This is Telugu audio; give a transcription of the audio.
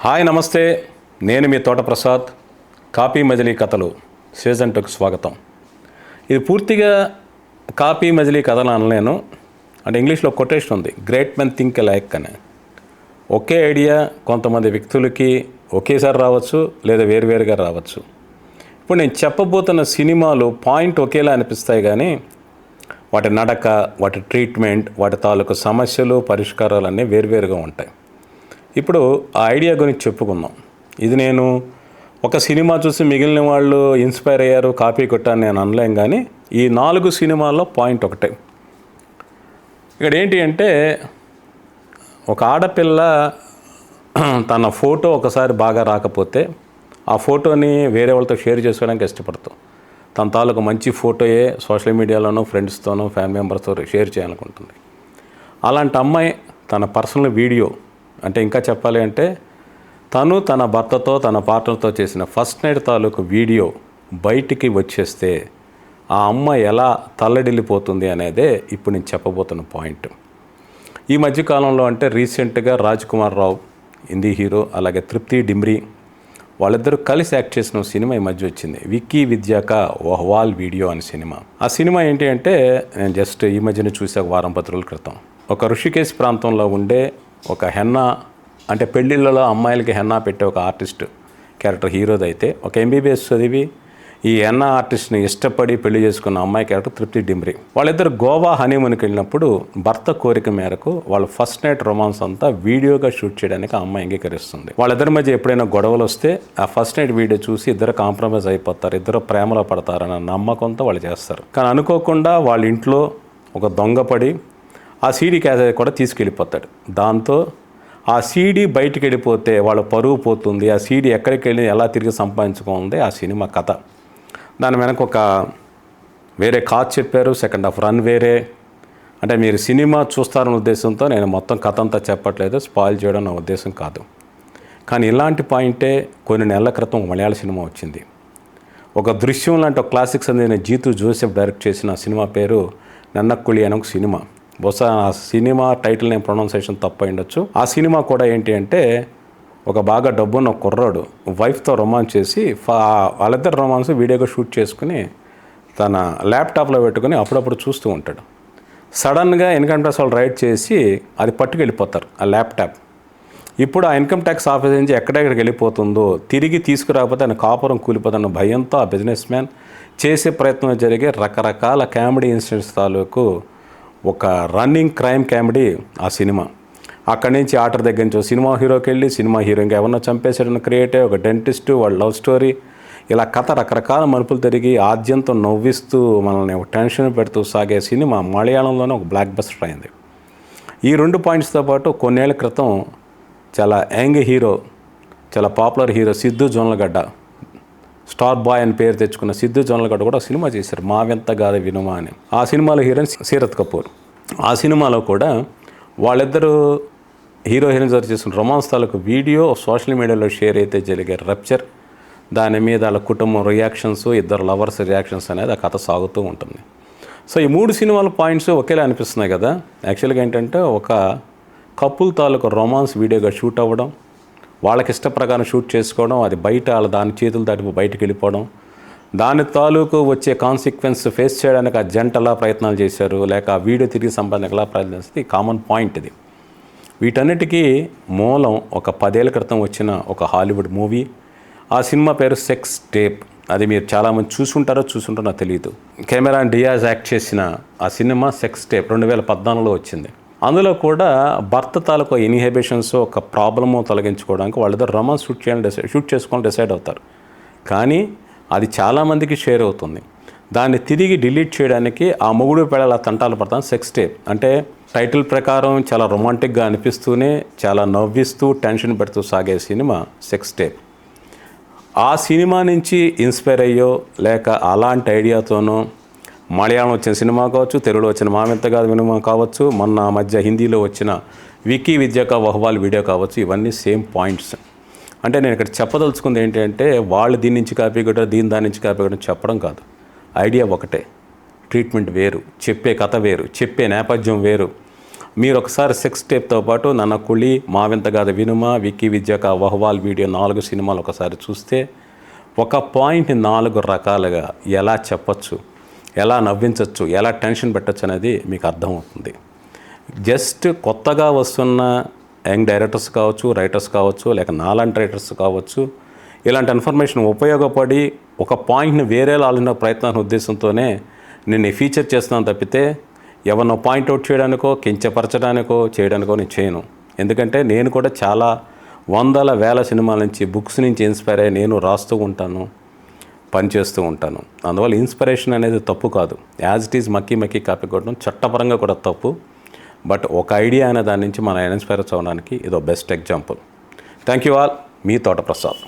హాయ్ నమస్తే, నేను మీ తోట ప్రసాద్. కాపీ మజిలీ కథలు సీజన్ 2కి స్వాగతం. ఇది పూర్తిగా కాపీ మజిలీ కథలు అనలేను. అంటే ఇంగ్లీష్లో కొటేషన్ ఉంది, గ్రేట్ మెన్ థింక్ లైక్ అని. ఒకే ఐడియా కొంతమంది వ్యక్తులకి ఒకేసారి రావచ్చు, లేదా వేరువేరుగా రావచ్చు. ఇప్పుడు నేను చెప్పబోతున్న సినిమాలు పాయింట్ ఒకేలా అనిపిస్తాయి, కానీ వాటి నడక, వాటి ట్రీట్మెంట్, వాటి తాలూకు సమస్యలు, పరిష్కారాలు అన్నీ వేరువేరుగా ఉంటాయి. ఇప్పుడు ఆ ఐడియా గురించి చెప్పుకుందాం. ఇది నేను ఒక సినిమా చూసి మిగిలిన వాళ్ళు ఇన్స్పైర్ అయ్యారు, కాపీ కొట్టాను నేను అనలేం, కానీ ఈ 4 సినిమాల్లో పాయింట్ ఒకటే. ఇక్కడ ఏంటి అంటే, ఒక ఆడపిల్ల తన ఫోటో ఒకసారి బాగా రాకపోతే ఆ ఫోటోని వేరే వాళ్ళతో షేర్ చేసుకోవడానికి ఇష్టపడతాం. తన తాలూకు మంచి ఫోటోయే సోషల్ మీడియాలోనో, ఫ్రెండ్స్తోనో, ఫ్యామిలీ మెంబర్స్తో షేర్ చేయాలనుకుంటుంది. అలాంటి అమ్మాయి తన పర్సనల్ వీడియో, అంటే ఇంకా చెప్పాలి అంటే తను తన భర్తతో, తన పార్ట్నర్తో చేసిన ఫస్ట్ నైట్ తాలూకు వీడియో బయటికి వచ్చేస్తే ఆ అమ్మాయి ఎలా తల్లడిల్లిపోతుంది అనేదే ఇప్పుడు నేను చెప్పబోతున్న పాయింట్. ఈ మధ్యకాలంలో అంటే రీసెంట్గా రాజ్ కుమార్ రావు, హిందీ హీరో, అలాగే తృప్తి డిమ్రీ, వాళ్ళిద్దరూ కలిసి యాక్ట్ చేసిన సినిమా ఈ మధ్య వచ్చింది, విక్కీ విద్యాక వహ్వాల్ వీడియో అనే సినిమా. ఆ సినిమా ఏంటి అంటే, నేను జస్ట్ ఈ మధ్యన చూసే ఒక వారం 10 రోజుల క్రితం, ఒక ఋషికేశ్ ప్రాంతంలో ఉండే ఒక హెన్నా, అంటే పెళ్ళిళ్ళలో అమ్మాయిలకి హెన్నా పెట్టే ఒక ఆర్టిస్ట్ క్యారెక్టర్ హీరోది అయితే, ఒక ఎంబీబీఎస్ చదివి ఈ హెన్నా ఆర్టిస్ట్ని ఇష్టపడి పెళ్లి చేసుకున్న అమ్మాయి క్యారెక్టర్ తృప్తి డిమ్రీ. వాళ్ళిద్దరు గోవా హనీమూన్కి వెళ్ళినప్పుడు భర్త కోరిక మేరకు వాళ్ళ ఫస్ట్ నైట్ రొమాన్స్ అంతా వీడియోగా షూట్ చేయడానికి ఆ అమ్మాయి అంగీకరిస్తుంది. వాళ్ళిద్దరి మధ్య ఎప్పుడైనా గొడవలు వస్తే ఆ ఫస్ట్ నైట్ వీడియో చూసి ఇద్దరు కాంప్రమైజ్ అయిపోతారు, ఇద్దరు ప్రేమలో పడతారన్న నమ్మకంతో వాళ్ళు చేస్తారు. కానీ అనుకోకుండా వాళ్ళ ఇంట్లో ఒక దొంగ పడి ఆ సీడీ క్యాసెట్ కూడా తీసుకెళ్ళిపోతాడు. దాంతో ఆ సీడీ బయటికి వెళ్ళిపోతే వాళ్ళ పరువు పోతుంది. ఆ సీడీ ఎక్కడికి వెళ్ళి ఎలా తిరిగి సంపాదించుకుంది ఆ సినిమా కథ. దాని వెనక ఒక వేరే కాజ్ చెప్పారు, సెకండ్ హాఫ్ రన్ వేరే. అంటే మీరు సినిమా చూస్తారన్న ఉద్దేశంతో నేను మొత్తం కథ అంతా చెప్పట్లేదు, స్పాయిల్ చేయడం నా ఉద్దేశం కాదు. కానీ ఇలాంటి పాయింటే కొన్ని నెలల క్రితం ఒక మలయాళ సినిమా వచ్చింది. ఒక దృశ్యం లాంటి ఒక క్లాసిక్స్ అందిన జీతు జోసెఫ్ డైరెక్ట్ చేసిన సినిమా పేరు నన్నక్కుళి అనే ఒక సినిమా. బహుశా ఆ సినిమా టైటిల్ నేను ప్రొనౌన్సియేషన్ తప్పు అయ్యుండొచ్చు. ఆ సినిమా కూడా ఏంటి అంటే, ఒక బాగా డబ్బున్న కుర్రాడు వైఫ్తో రొమాన్స్ చేసి వాళ్ళిద్దరు రొమాన్స్ వీడియోగా షూట్ చేసుకుని తన ల్యాప్టాప్లో పెట్టుకుని అప్పుడప్పుడు చూస్తూ ఉంటాడు. సడన్గా ఇన్కమ్ ట్యాక్స్ వాళ్ళు రైడ్ చేసి అది పట్టుకెళ్ళిపోతారు ఆ ల్యాప్టాప్. ఇప్పుడు ఆ ఇన్కమ్ ట్యాక్స్ ఆఫీస్ నుంచి ఎక్కడెక్కడికి వెళ్ళిపోతుందో, తిరిగి తీసుకురాకపోతే ఆయన కాపురం కూలిపోతున్న భయంతో ఆ బిజినెస్ మ్యాన్ చేసే ప్రయత్నం జరిగే రకరకాల కామెడీ ఇన్సిడెంట్స్ తాలూకు ఒక రన్నింగ్ క్రైమ్ కామెడీ ఆ సినిమా. అక్కడి నుంచి ఆర్డర్ దగ్గర నుంచి సినిమా హీరోకి వెళ్ళి, సినిమా హీరో ఇంకా ఎవరన్నా చంపేసాడని క్రియేట్ అయ్యి ఒక డెంటిస్టు, వాళ్ళ లవ్ స్టోరీ, ఇలా కథ రకరకాల మలుపులు తిరిగి ఆద్యంతో నవ్విస్తూ మనల్ని టెన్షన్ పెడుతూ సాగే సినిమా మలయాళంలోనే ఒక బ్లాక్ బస్టర్ అయింది. ఈ 2 పాయింట్స్తో పాటు కొన్నేళ్ల క్రితం చాలా యంగ్ హీరో, చాలా popular hero Siddhu Jonnalagadda, star boy అని పేరు తెచ్చుకున్న సిద్ధు జొన్నలగడ్డ కూడా సినిమా చేశారు, మావెంత గాథ వినుమా అని. ఆ సినిమాలో హీరోయిన్ సీరత్ కపూర్. ఆ సినిమాలో కూడా వాళ్ళిద్దరూ హీరో హీరోయిన్స్ చేసిన రొమాన్స్ తాలూకు వీడియో సోషల్ మీడియాలో షేర్ అయితే జరిగే రప్చర్, దాని మీద వాళ్ళ కుటుంబం రియాక్షన్స్, ఇద్దరు లవర్స్ రియాక్షన్స్ అనేది ఆ కథ సాగుతూ ఉంటుంది. సో ఈ 3 సినిమాల పాయింట్స్ ఒకేలా అనిపిస్తున్నాయి కదా. యాక్చువల్గా ఏంటంటే, ఒక కపుల్ తాలూకు రొమాన్స్ వీడియోగా షూట్ అవ్వడం, వాళ్ళకి ఇష్ట ప్రకారం షూట్ చేసుకోవడం, అది బయట వాళ్ళ దాని చేతులు దాటి బయటకు వెళ్ళిపోవడం, దాని తాలూకు వచ్చే కాన్సిక్వెన్స్ ఫేస్ చేయడానికి ఆ జంట ఎలా ప్రయత్నాలు చేశారు, లేక ఆ వీడియో తిరిగి సంపాదనకు ఎలా ప్రయత్నం చేస్తే కామన్ పాయింట్ ఇది. వీటన్నిటికీ మూలం ఒక 10 ఏళ్ల క్రితం వచ్చిన ఒక హాలీవుడ్ మూవీ. ఆ సినిమా పేరు సెక్స్ టేప్. అది మీరు చాలామంది చూసుంటారో నాకు తెలియదు. కెమెరాన్ డియాజ్ యాక్ట్ చేసిన ఆ సినిమా సెక్స్ టేప్ 2014లో వచ్చింది. అందులో కూడా భర్త తాలూకు ఇన్హిబిషన్స్, ఒక ప్రాబ్లము తొలగించుకోవడానికి వాళ్ళిద్దరు రొమాన్స్ షూట్ చేసుకోవాలని డిసైడ్ అవుతారు. కానీ అది చాలామందికి షేర్ అవుతుంది. దాన్ని తిరిగి డిలీట్ చేయడానికి ఆ మొగుడు పెళ్ళాల తంటాలు పడతాను. సెక్స్ టేప్ అంటే టైటిల్ ప్రకారం చాలా రొమాంటిక్గా అనిపిస్తూనే చాలా నవ్విస్తూ టెన్షన్ పెడుతూ సాగే సినిమా సెక్స్ టేప్. ఆ సినిమా నుంచి ఇన్స్పైర్ అయ్యో, లేక అలాంటి ఐడియాతోనో మలయాళం వచ్చిన సినిమా కావచ్చు, తెలుగులో వచ్చిన మావెంత గాథ వినుమా కావచ్చు, మొన్న మధ్య హిందీలో వచ్చిన విక్కీ విద్యాక వహ్వాల్ వీడియో కావచ్చు, ఇవన్నీ సేమ్ పాయింట్స్. అంటే నేను ఇక్కడ చెప్పదలుచుకుంది ఏంటి అంటే, వాళ్ళు దీని నుంచి కాపీ కొట్టారు, దాని నుంచి కాపీ కొట్టడం చెప్పడం కాదు. ఐడియా ఒకటే, ట్రీట్మెంట్ వేరు, చెప్పే కథ వేరు, చెప్పే నేపథ్యం వేరు. మీరు ఒకసారి సెక్స్ టేప్తో పాటు నన్న కుళి మావింతగాథ వినుమ విక్కీ విద్యక వహ్వాల్ వీడియో 4 సినిమాలు ఒకసారి చూస్తే ఒక పాయింట్ 4 రకాలుగా ఎలా చెప్పచ్చు, ఎలా నవ్వించవచ్చు, ఎలా టెన్షన్ పెట్టచ్చు అనేది మీకు అర్థమవుతుంది. జస్ట్ కొత్తగా వస్తున్న యంగ్ డైరెక్టర్స్ కావచ్చు, రైటర్స్ కావచ్చు, లేక నాలాంటి రైటర్స్ కావచ్చు, ఇలాంటి ఇన్ఫర్మేషన్ ఉపయోగపడి ఒక పాయింట్ని వేరేలా ఆలోచన ప్రయత్నాన్ని ఉద్దేశంతోనే నేను ఫీచర్ చేస్తున్నాను తప్పితే ఎవరినో పాయింట్అవుట్ చేయడానికో కించపరచడానికో చేయడానికో నేను చేయను. ఎందుకంటే నేను కూడా చాలా వందల వేల సినిమాల నుంచి, బుక్స్ నుంచి ఇన్స్పైర్ అయ్యి నేను రాస్తూ ఉంటాను, పనిచేస్తూ ఉంటాను. అందువల్ల ఇన్స్పిరేషన్ అనేది తప్పు కాదు. యాజ్ ఇట్ ఈజ్ మక్కి కాపీ కొట్టడం చట్టపరంగా కూడా తప్పు. బట్ ఒక ఐడియా అనే దాని నుంచి మనం ఇన్స్పైర్ అవ్వడానికి ఇదో best example. Thank you all. మీ తోట ప్రసాద్.